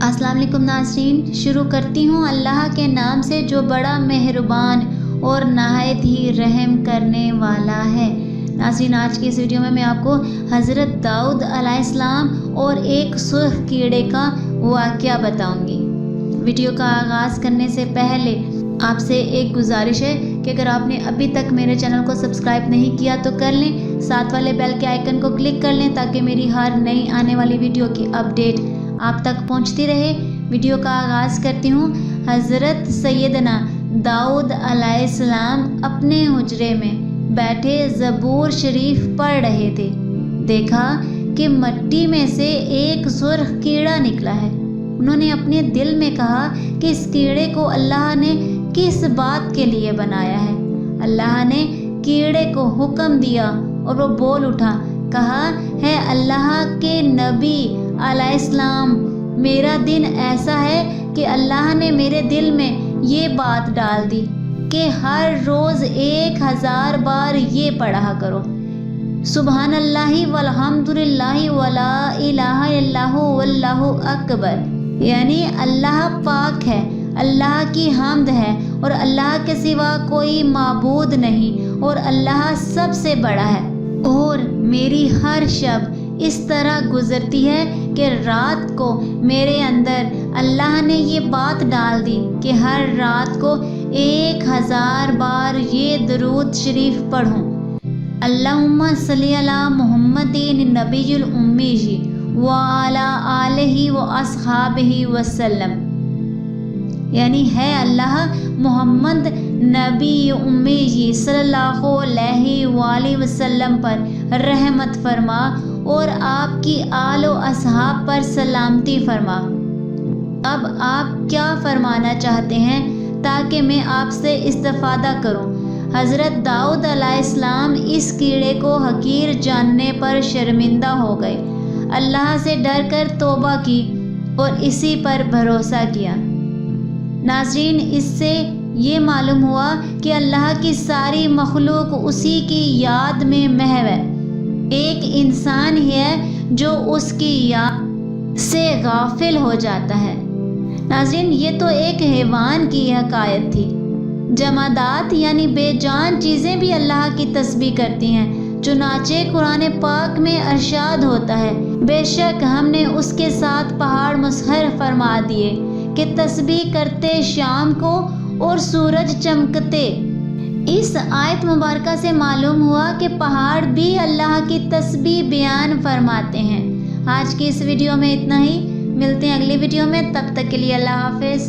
अस्सलाम वालेकुम नाज़रीन, शुरू करती हूँ अल्लाह के नाम से जो बड़ा मेहरबान और नहायत ही रहम करने वाला है। नाज़रीन, आज की इस वीडियो में मैं आपको हज़रत दाऊद अलैहिस्सलाम और एक सुर्ख कीड़े का वाक़या बताऊँगी। वीडियो का आगाज़ करने से पहले आपसे एक गुजारिश है कि अगर आपने अभी तक मेरे चैनल को सब्सक्राइब नहीं किया तो कर लें, साथ वाले बेल के आइकन को क्लिक कर लें ताकि मेरी हर नई आने वाली वीडियो की अपडेट आप तक पहुंचती रहे। वीडियो का आगाज़ करती हूँ। हज़रत सैयदना दाऊद अलैहिस्सलाम अपने हुजरे में बैठे ज़बूर शरीफ पढ़ रहे थे। देखा कि मिट्टी में से एक सुर्ख कीड़ा निकला है। उन्होंने अपने दिल में कहा कि इस कीड़े को अल्लाह ने किस बात के लिए बनाया है। अल्लाह ने कीड़े को हुक्म दिया और वो बोल उठा, कहा है अल्लाह के नबी अलैहिस्सलाम, मेरा दिन ऐसा है कि अल्लाह ने मेरे दिल में ये बात डाल दी कि हर रोज़ 1000 बार ये पढ़ा करो, सुबहानल्लाहि वल्हम्दुलिल्लाहि वला इलाहा इल्लल्लाहु वल्लाहु अकबर। यानी अल्लाह पाक है, अल्लाह की हम्द है और अल्लाह के सिवा कोई माबूद नहीं और अल्लाह सबसे बड़ा है। और मेरी हर शब इस तरह गुजरती है कि रात को मेरे अंदर अल्लाह ने ये बात डाल दी कि हर रात को 1000 बार ये दरूद शरीफ पढ़ूँ, अल्लाहुम्मा सल्ली अला मुहम्मदिन नबीयुल उम्मी व अला आलिहि व अस्हाबिहि वसल्लम। यानी है अल्लाह मोहम्मद नबी उम्मी जी सल्लल्लाहु अलैहि वसल्लम पर रहमत फरमा और आपकी आलो असहाब पर सलामती फरमा। अब आप क्या फरमाना चाहते हैं ताकि मैं आपसे इस्तिफादा करूं। हज़रत दाऊद अलैहिस्सलाम इस कीड़े को हकीर जानने पर शर्मिंदा हो गए, अल्लाह से डर कर तौबा की और इसी पर भरोसा किया। नाज़रीन, इससे ये मालूम हुआ कि अल्लाह की सारी मखलूक उसी की याद में महव है। एक इंसान ही है जो उसकी याद से गाफिल हो जाता है। नाज़रीन, ये तो एक हैवान की हकायत थी। जमादात यानी बेजान चीज़ें भी अल्लाह की तस्बीह करती हैं। चुनाचे कुरान पाक में अरशाद होता है, बेशक हमने उसके साथ पहाड़ मुसहर फरमा दिए कि तस्बीह करते शाम को और सूरज चमकते। इस आयत मुबारका से मालूम हुआ कि पहाड़ भी अल्लाह की तस्बीह बयान फरमाते हैं। आज की इस वीडियो में इतना ही, मिलते हैं अगली वीडियो में, तब तक के लिए अल्लाह हाफिज़।